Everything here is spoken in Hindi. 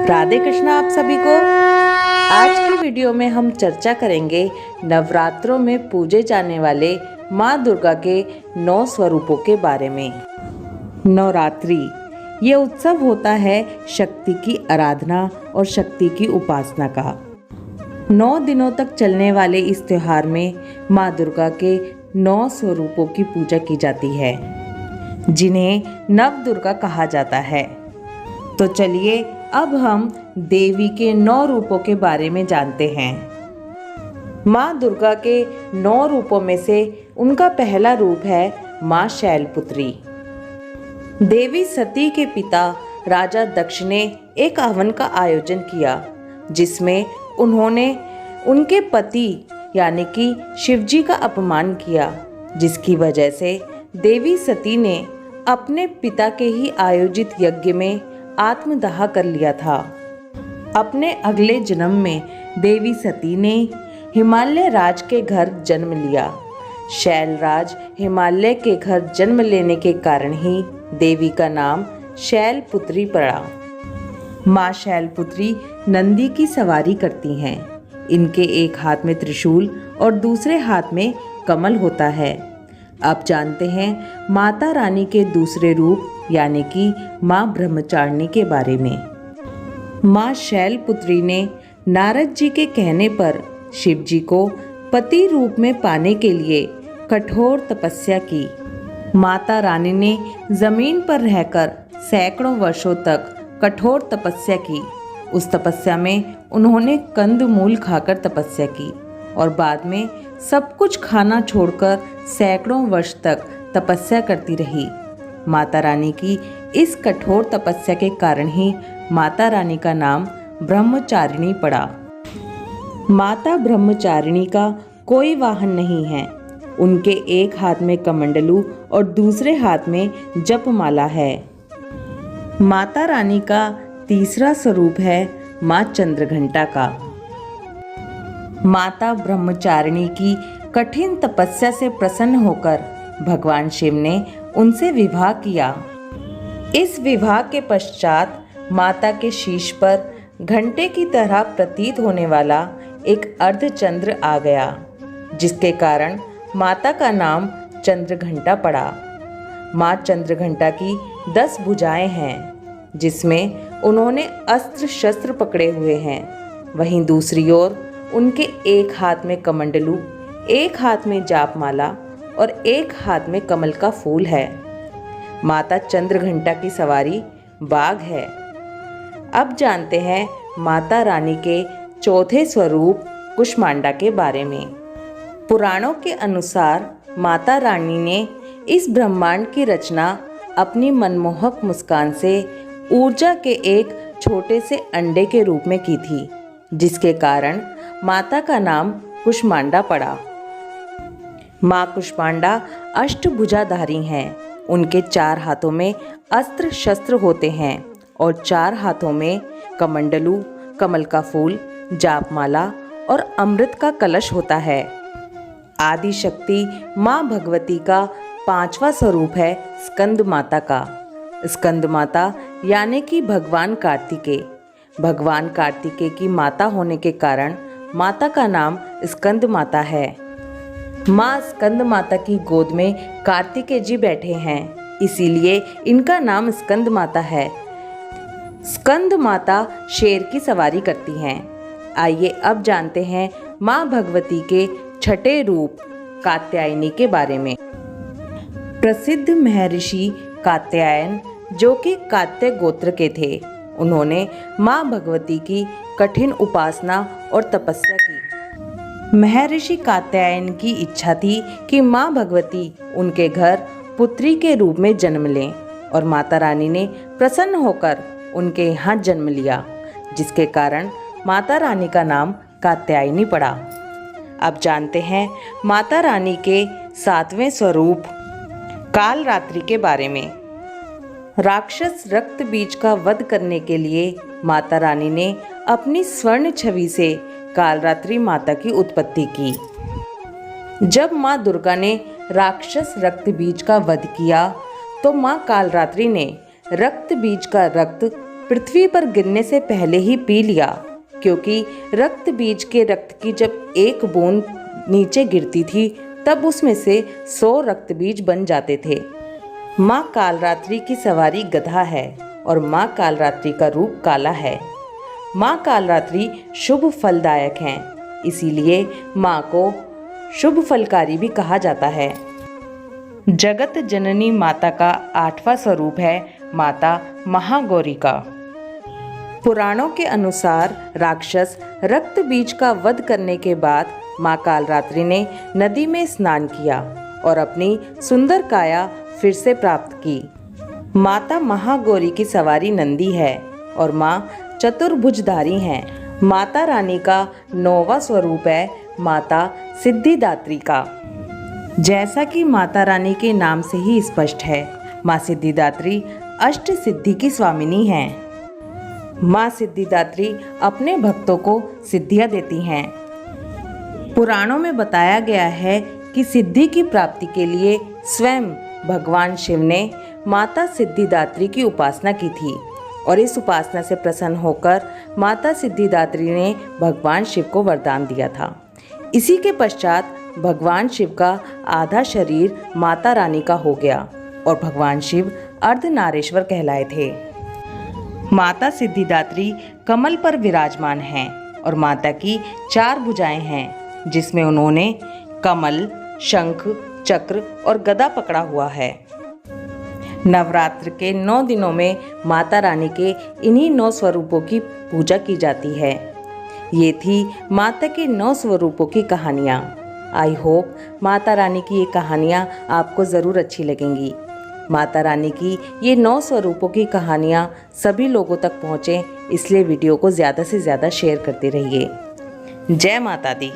राधे कृष्ण आप सभी को। आज की वीडियो में हम चर्चा करेंगे नवरात्रों में पूजे जाने वाले माँ दुर्गा के 9 स्वरूपों के बारे में। नवरात्रि ये उत्सव होता है शक्ति की आराधना और शक्ति की उपासना का। 9 दिनों तक चलने वाले इस त्योहार में माँ दुर्गा के 9 स्वरूपों की पूजा की जाती है, जिन्हें नव दुर्गा कहा जाता है। तो चलिए अब हम देवी के 9 रूपों के बारे में जानते हैं। माँ दुर्गा के 9 रूपों में से उनका पहला रूप है माँ शैलपुत्री। देवी सती के पिता राजा दक्ष ने एक हवन का आयोजन किया, जिसमें उन्होंने उनके पति यानी कि शिवजी का अपमान किया, जिसकी वजह से देवी सती ने अपने पिता के ही आयोजित यज्ञ में आत्मदाह कर लिया था। अपने अगले जन्म में देवी सती ने हिमालय राज के घर जन्म लिया। शैलराज हिमालय के घर जन्म लेने के कारण ही देवी का नाम शैलपुत्री पड़ा। माँ शैलपुत्री नंदी की सवारी करती हैं। इनके एक हाथ में त्रिशूल और दूसरे हाथ में कमल होता है। अब जानते हैं माता रानी के दूसरे रूप यानी कि माँ ब्रह्मचारिणी के बारे में। माँ शैलपुत्री ने नारद जी के कहने पर शिव जी को पति रूप में पाने के लिए कठोर तपस्या की। माता रानी ने जमीन पर रहकर सैकड़ों वर्षों तक कठोर तपस्या की। उस तपस्या में उन्होंने कंदमूल खाकर तपस्या की और बाद में सब कुछ खाना छोड़कर सैकड़ों वर्ष तक तपस्या करती रही। माता रानी की इस कठोर तपस्या के कारण ही माता रानी का नाम ब्रह्मचारिणी पड़ा। माता ब्रह्मचारिणी का कोई वाहन नहीं है। उनके एक हाथ में कमंडलू और दूसरे हाथ में जपमाला है। माता रानी का तीसरा स्वरूप है माँ चंद्रघंटा का। माता ब्रह्मचारिणी की कठिन तपस्या से प्रसन्न होकर भगवान शिव ने उनसे विवाह किया। इस विवाह के पश्चात माता के शीश पर घंटे की तरह प्रतीत होने वाला एक अर्धचंद्र आ गया, जिसके कारण माता का नाम चंद्रघंटा पड़ा। माँ चंद्रघंटा की 10 भुजाएं हैं, जिसमें उन्होंने अस्त्र शस्त्र पकड़े हुए हैं। वहीं दूसरी ओर उनके एक हाथ में कमंडलू, एक हाथ में जापमाला और एक हाथ में कमल का फूल है। माता चंद्रघंटा की सवारी बाघ है। अब जानते हैं माता रानी के चौथे स्वरूप कुष्मांडा के बारे में। पुराणों के अनुसार माता रानी ने इस ब्रह्मांड की रचना अपनी मनमोहक मुस्कान से ऊर्जा के एक छोटे से अंडे के रूप में की थी, जिसके कारण माता का नाम कुष्मांडा पड़ा। माँ कुष्मांडा अष्टभुजाधारी हैं। उनके 4 हाथों में अस्त्र शस्त्र होते हैं और 4 हाथों में कमंडलू, कमल का फूल, जापमाला और अमृत का कलश होता है। आदि शक्ति माँ भगवती का 5वां स्वरूप है स्कंद माता का। स्कंद माता यानी कि भगवान कार्तिकेय। भगवान कार्तिकेय की माता होने के कारण माता का नाम स्कंद माता है। माँ स्कंद माता की गोद में कार्तिकेय जी बैठे हैं, इसीलिए इनका नाम स्कंद माता है। स्कंद माता शेर की सवारी करती हैं। आइए अब जानते हैं माँ भगवती के 6ठे रूप कात्यायनी के बारे में। प्रसिद्ध महर्षि कात्यायन, जो कि कात्य गोत्र के थे, उन्होंने माँ भगवती की कठिन उपासना और तपस्या की। महर्षि कात्यायन की इच्छा थी कि माँ भगवती उनके घर पुत्री के रूप में जन्म लें और माता रानी ने प्रसन्न होकर उनके यहाँ जन्म लिया, जिसके कारण माता रानी का नाम कात्यायनी पड़ा। अब जानते हैं माता रानी के 7वें स्वरूप कालरात्रि के बारे में। राक्षस रक्त बीज का वध करने के लिए माता रानी ने अपनी स्वर्ण छवि से कालरात्रि माता की उत्पत्ति की। जब माँ दुर्गा ने राक्षस रक्त बीज का वध किया तो माँ कालरात्रि ने रक्त बीज का रक्त पृथ्वी पर गिरने से पहले ही पी लिया, क्योंकि रक्त बीज के रक्त की जब एक बूंद नीचे गिरती थी तब उसमें से 100 रक्त बीज बन जाते थे। माँ कालरात्रि की सवारी गधा है और माँ कालरात्रि का रूप काला है। माँ कालरात्रि शुभ फलदायक हैं, इसीलिए माँ को शुभ फलकारी भी कहा जाता है। जगत जननी माता का 8वां स्वरूप है माता महागौरी का। पुराणों के अनुसार राक्षस रक्त बीज का वध करने के बाद माँ कालरात्रि ने नदी में स्नान किया और अपनी सुंदर काया फिर से प्राप्त की। माता महागौरी की सवारी नंदी है और माँ चतुर्भुजधारी हैं। माता रानी का 9वां स्वरूप है माता सिद्धिदात्री का। जैसा कि माता रानी के नाम से ही स्पष्ट है, माँ सिद्धिदात्री अष्ट सिद्धि की स्वामिनी हैं। माँ सिद्धिदात्री अपने भक्तों को सिद्धियाँ देती हैं। पुराणों में बताया गया है कि सिद्धि की प्राप्ति के लिए स्वयं भगवान शिव ने माता सिद्धिदात्री की उपासना की थी और इस उपासना से प्रसन्न होकर माता सिद्धिदात्री ने भगवान शिव को वरदान दिया था। इसी के पश्चात भगवान शिव का आधा शरीर माता रानी का हो गया और भगवान शिव अर्धनारेश्वर कहलाए थे। माता सिद्धिदात्री कमल पर विराजमान हैं और माता की 4 भुजाएं हैं, जिसमें उन्होंने कमल, शंख, चक्र और गदा पकड़ा हुआ है। नवरात्र के 9 दिनों में माता रानी के इन्हीं 9 स्वरूपों की पूजा की जाती है। ये थी माता के 9 स्वरूपों की कहानियाँ। आई होप माता रानी की ये कहानियाँ आपको ज़रूर अच्छी लगेंगी। माता रानी की ये 9 स्वरूपों की कहानियाँ सभी लोगों तक पहुँचें, इसलिए वीडियो को ज़्यादा से ज़्यादा शेयर करते रहिए। जय माता दी।